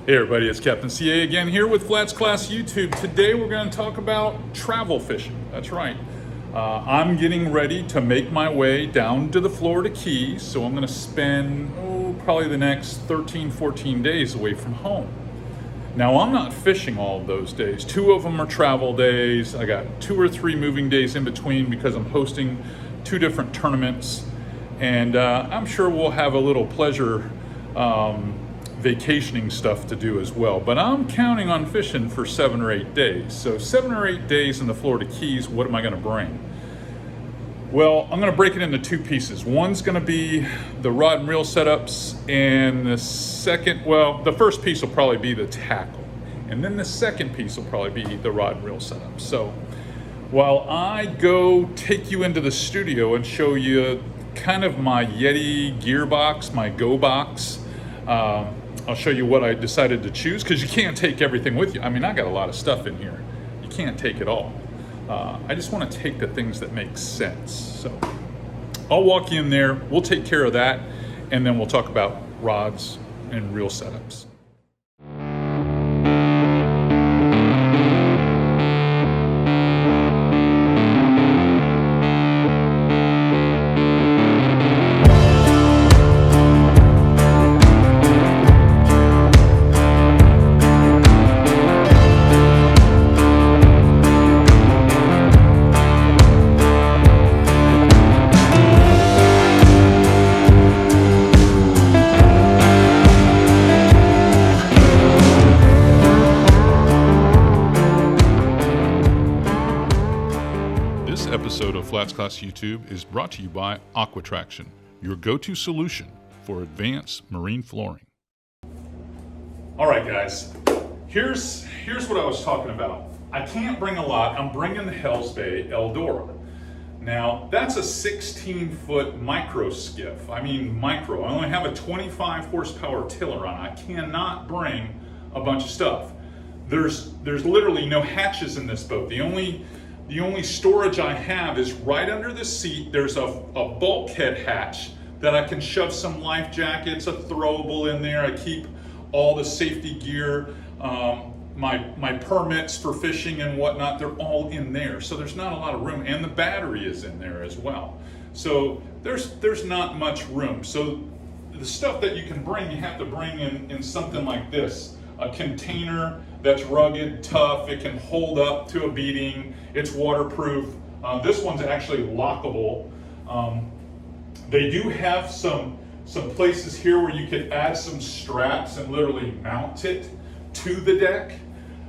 Hey everybody, it's Captain C.A again here with Flats Class YouTube. Today we're going to talk about travel fishing. That's right. I'm getting ready to make my way down to the Florida Keys, so I'm going to spend probably the next 13, 14 days away from home. Now I'm not fishing all of those days. 2 of them are travel days. I got 2 or 3 moving days in between because I'm hosting 2 different tournaments, and I'm sure we'll have a little pleasure vacationing stuff to do as well, but I'm counting on fishing for 7 or 8 days. So 7 or 8 days in the Florida Keys, what am I going to bring? Well, I'm going to break it into 2 pieces. One's going to be the rod and reel setups, and the first piece will probably be the tackle, and then the second piece will probably be the rod and reel setup. So while I go take you into the studio and show you kind of my Yeti gear box, my Go box, I'll show you what I decided to choose, because you can't take everything with you. I mean, I got a lot of stuff in here. You can't take it all. I just want to take the things that make sense. So I'll walk you in there. We'll take care of that, and then we'll talk about rods and reel setups. This episode of Flats Class YouTube is brought to you by Aquatraction, your go-to solution for advanced marine flooring. All right, guys, here's what I was talking about. I can't bring a lot. I'm bringing the Hell's Bay Eldora. Now, that's a 16-foot micro skiff. I mean micro. I only have a 25 horsepower tiller on. I cannot bring a bunch of stuff. There's literally no hatches in this boat. The only storage I have is right under the seat. There's a bulkhead hatch that I can shove some life jackets, a throwable in there. I keep all the safety gear, my permits for fishing and whatnot, they're all in there. So there's not a lot of room, and the battery is in there as well. So there's not much room. So the stuff that you can bring, you have to bring in something like this, a container that's rugged, tough, it can hold up to a beating, it's waterproof. This one's actually lockable. They do have some places here where you could add some straps and literally mount it to the deck.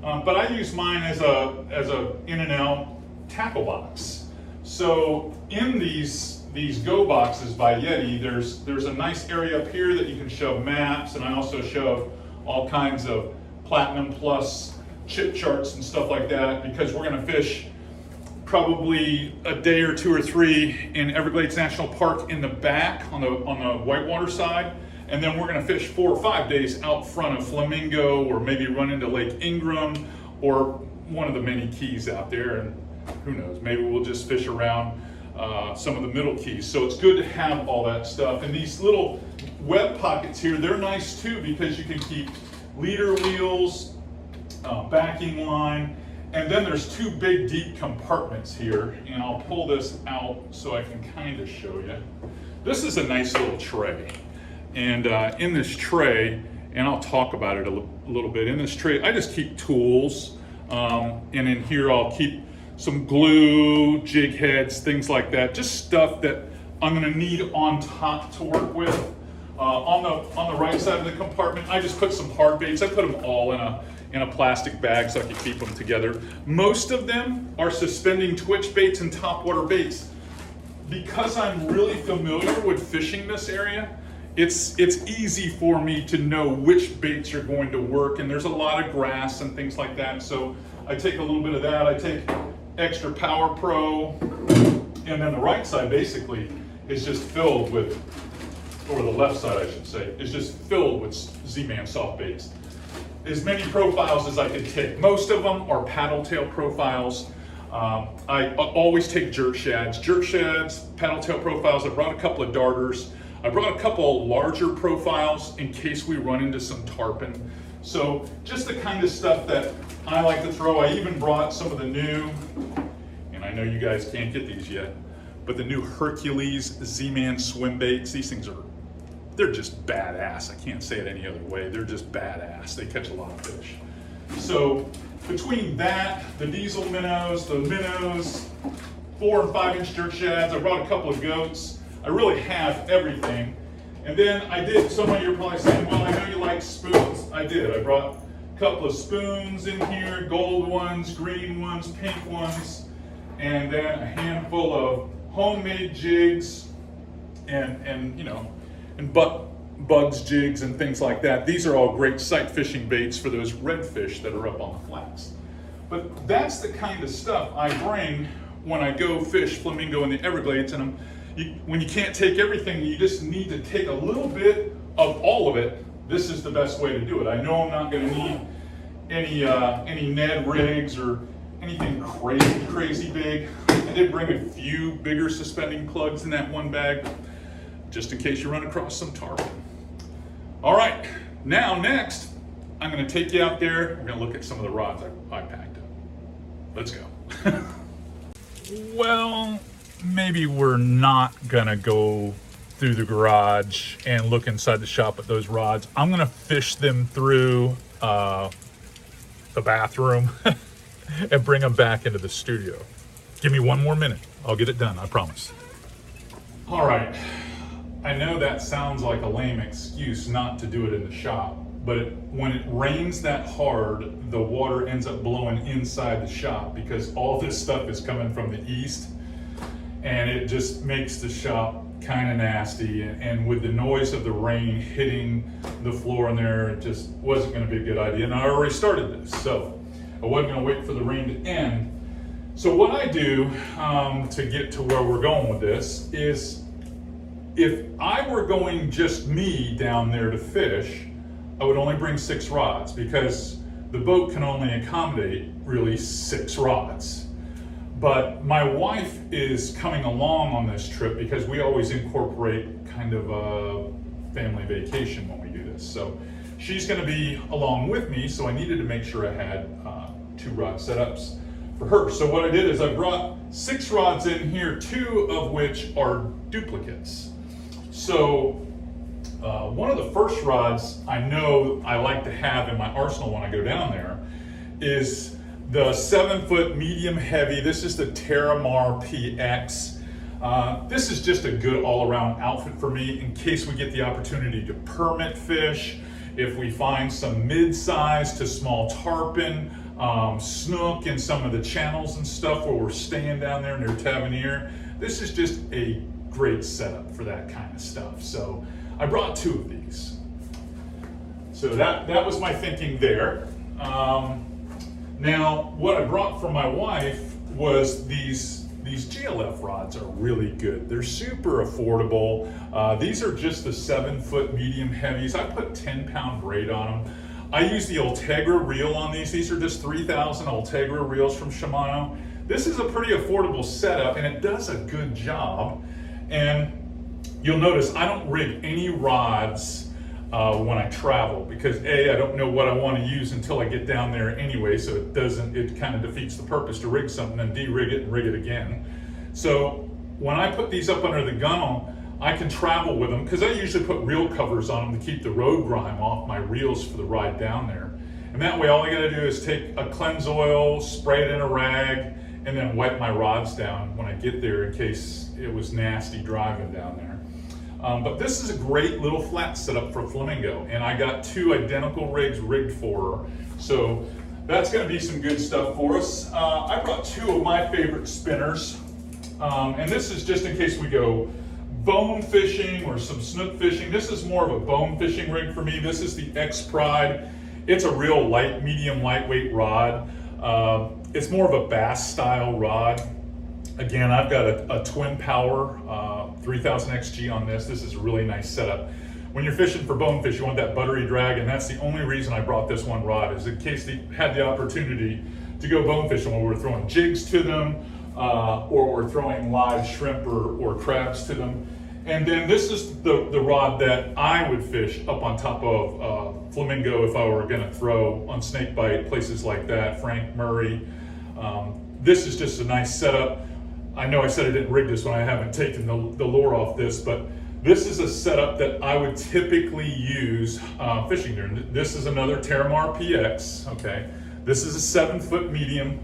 But I use mine as a in and out tackle box. So in these Go boxes by Yeti, there's a nice area up here that you can shove maps, and I also shove all kinds of Platinum Plus chip charts and stuff like that, because we're going to fish probably a day or 2 or 3 in Everglades National Park in the back on the whitewater side, and then we're going to fish 4 or 5 days out front of Flamingo, or maybe run into Lake Ingram or one of the many keys out there, and who knows, maybe we'll just fish around some of the middle keys. So it's good to have all that stuff. And these little web pockets here, they're nice too, because you can keep leader wheels, backing line, and then there's 2 big deep compartments here, and I'll pull this out so I can kind of show you. This is a nice little tray, and in this tray, and I'll talk about it a little bit, in this tray I just keep tools, and in here I'll keep some glue, jig heads, things like that, just stuff that I'm going to need on top to work with. On the right side of the compartment, I just put some hard baits. I put them all in a plastic bag so I can keep them together. Most of them are suspending twitch baits and topwater baits. Because I'm really familiar with fishing this area, it's easy for me to know which baits are going to work, and there's a lot of grass and things like that. So I take a little bit of that. I take extra Power Pro, and then the right side basically is just filled with, or the left side I should say, is just filled with Z-Man soft baits. As many profiles as I could take. Most of them are paddle tail profiles. I always take jerk shads, paddle tail profiles. I brought a couple of darters. I brought a couple larger profiles in case we run into some tarpon. So just the kind of stuff that I like to throw. I even brought some of the new, and I know you guys can't get these yet, but the new Hercules Z-Man swim baits. These things they're just badass. I can't say it any other way. They're just badass. They catch a lot of fish. So between that, the diesel minnows, the minnows, 4 and 5 inch jerk shads, I brought a couple of goats. I really have everything. And then I did, some of you are probably saying, well, I know you like spoons. I did. I brought a couple of spoons in here, gold ones, green ones, pink ones, and then a handful of homemade jigs and bugs jigs and things like that. These are all great sight fishing baits for those redfish that are up on the flats. But that's the kind of stuff I bring when I go fish flamingo in the Everglades, and when you can't take everything, you just need to take a little bit of all of it. This is the best way to do it. I know I'm not going to need any Ned rigs or anything crazy big. I did bring a few bigger suspending plugs in that one bag, just in case you run across some tarpon. All right, now next, I'm going to take you out there. We're going to look at some of the rods I packed up. Let's go. Well, maybe we're not gonna go through the garage and look inside the shop at those rods. I'm gonna fish them through the bathroom and bring them back into the studio. Give me 1 more minute. I'll get it done, I promise. All right, I know that sounds like a lame excuse not to do it in the shop, but when it rains that hard, the water ends up blowing inside the shop because all this stuff is coming from the east, and it just makes the shop kind of nasty. And with the noise of the rain hitting the floor in there, it just wasn't going to be a good idea. And I already started this, so I wasn't going to wait for the rain to end. So what I do to get to where we're going with this is, if I were going just me down there to fish, I would only bring 6 rods because the boat can only accommodate really 6 rods. But my wife is coming along on this trip because we always incorporate kind of a family vacation when we do this. So she's going to be along with me, so I needed to make sure I had 2 rod setups for her. So what I did is I brought 6 rods in here, 2 of which are duplicates. So one of the first rods I know I like to have in my arsenal when I go down there is the 7-foot medium heavy. This is the Terramar PX. This is just a good all-around outfit for me in case we get the opportunity to permit fish, if we find some mid-size to small tarpon, snook in some of the channels and stuff where we're staying down there near Tavernier. This is just a great setup for that kind of stuff. So I brought 2 of these. So that was my thinking there. Now, what I brought for my wife was these GLF rods are really good. They're super affordable. These are just the 7-foot medium heavies. I put 10-pound braid on them. I use the Ultegra reel on these. These are just 3,000 Ultegra reels from Shimano. This is a pretty affordable setup, and it does a good job. And you'll notice I don't rig any rods when I travel because A, I don't know what I want to use until I get down there anyway, so it kind of defeats the purpose to rig something and de-rig it and rig it again. So when I put these up under the gunnel, I can travel with them because I usually put reel covers on them to keep the road grime off my reels for the ride down there. And that way all I gotta do is take a cleanse oil, spray it in a rag, and then wipe my rods down when I get there in case it was nasty driving down there. But this is a great little flat setup for flamingo, and I got 2 identical rigs rigged for her. So that's gonna be some good stuff for us. I brought 2 of my favorite spinners, and this is just in case we go bone fishing or some snook fishing. This is more of a bone fishing rig for me. This is the X Pride. It's a real medium lightweight rod. It's more of a bass style rod. Again, I've got a twin power 3000 XG on this. This is a really nice setup. When you're fishing for bonefish, you want that buttery drag, and that's the only reason I brought this one rod, is in case they had the opportunity to go bone fishing when we're throwing jigs to them, or we're throwing live shrimp or crabs to them. And then this is the rod that I would fish up on top of flamingo if I were gonna throw on snakebite, places like that, Frank Murray. This is just a nice setup. I know I said I didn't rig this one, I haven't taken the lure off this, but this is a setup that I would typically use fishing there. This is another Terramar PX, okay? This is a 7-foot medium,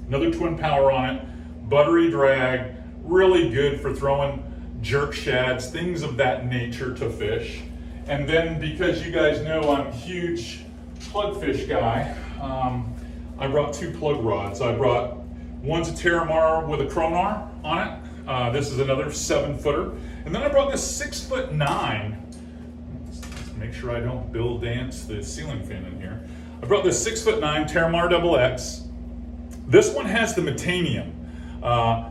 another twin power on it, buttery drag, really good for throwing jerk shads, things of that nature to fish. And then because you guys know I'm a huge plug fish guy, I brought 2 plug rods. I brought, one's a Terramar with a Chronar on it. This is another 7-footer. And then I brought this 6'9". Let's make sure I don't Bill Dance the ceiling fan in here. I brought this 6'9" Terramar XX. This one has the metanium.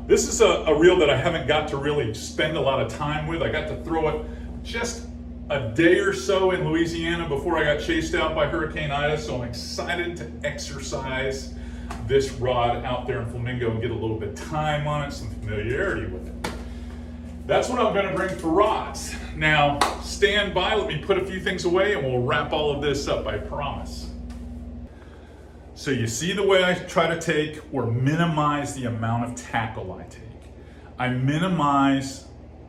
This is a reel that I haven't got to really spend a lot of time with. I got to throw it just a day or so in Louisiana before I got chased out by Hurricane Ida, so I'm excited to exercise this rod out there in Flamingo and get a little bit of time on it, some familiarity with it. That's what I'm going to bring for rods. Now, stand by, let me put a few things away and we'll wrap all of this up, I promise. So you see the way I try to take or minimize the amount of tackle I take. I minimize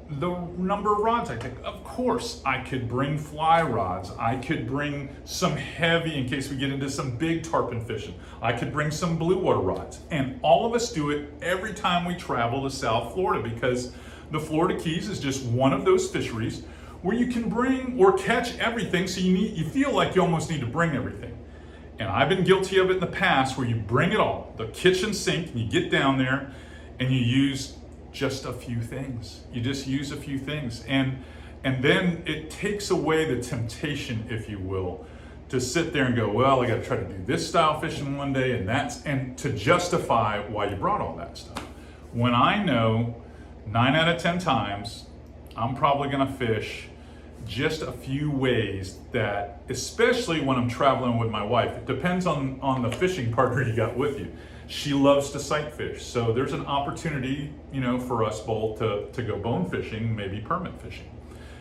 the number of rods I take. Of course, I could bring fly rods. I could bring some heavy in case we get into some big tarpon fishing. I could bring some blue water rods. And all of us do it every time we travel to South Florida because the Florida Keys is just one of those fisheries where you can bring or catch everything, so you feel like you almost need to bring everything. And I've been guilty of it in the past where you bring it all, the kitchen sink, and you get down there and you use just a few things. You just use a few things. And then it takes away the temptation, if you will, to sit there and go, well, I gotta try to do this style fishing one day and to justify why you brought all that stuff. When I know 9 out of 10 times, I'm probably gonna fish just a few ways that, especially when I'm traveling with my wife, it depends on the fishing partner you got with you. She loves to sight fish, so there's an opportunity, for us both to go bone fishing, maybe permit fishing.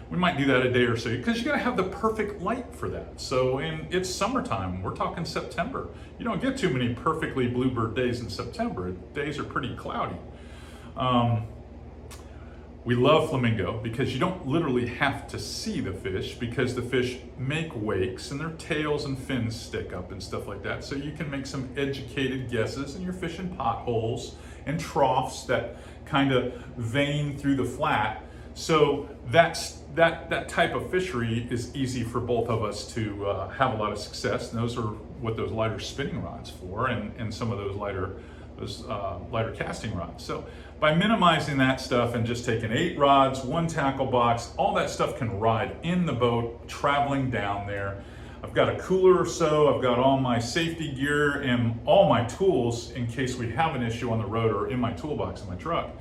We might do that a day or so because you gotta have the perfect light for that. So it's summertime, we're talking September. You don't get too many perfectly bluebird days in September. Days are pretty cloudy. We love flamingo because you don't literally have to see the fish because the fish make wakes and their tails and fins stick up and stuff like that. So you can make some educated guesses and you're fishing potholes and troughs that kind of vein through the flat. So that type of fishery is easy for both of us to have a lot of success. And those are what those lighter spinning rods for and some of those lighter casting rods. So by minimizing that stuff and just taking 8 rods, 1 tackle box, all that stuff can ride in the boat, traveling down there. I've got a cooler or so, I've got all my safety gear and all my tools in case we have an issue on the road or in my toolbox in my truck.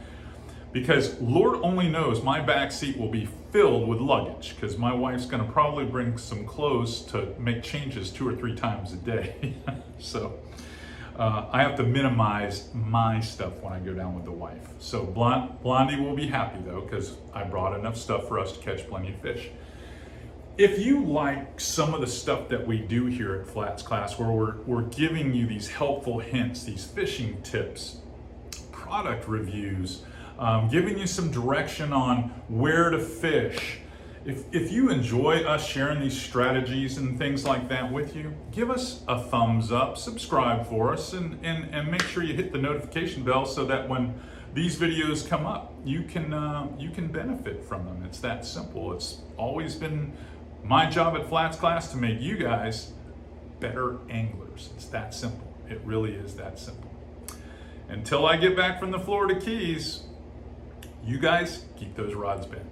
Because Lord only knows my back seat will be filled with luggage because my wife's gonna probably bring some clothes to make changes 2 or 3 times a day. So I have to minimize my stuff when I go down with the wife. So Blondie will be happy though, because I brought enough stuff for us to catch plenty of fish. If you like some of the stuff that we do here at Flats Class, where we're giving you these helpful hints, these fishing tips, product reviews, giving you some direction on where to fish, if you enjoy us sharing these strategies and things like that with you, give us a thumbs up, subscribe for us, and make sure you hit the notification bell so that when these videos come up, you can benefit from them. It's that simple. It's always been my job at Flats Class to make you guys better anglers. It's that simple. It really is that simple. Until I get back from the Florida Keys, you guys keep those rods bent.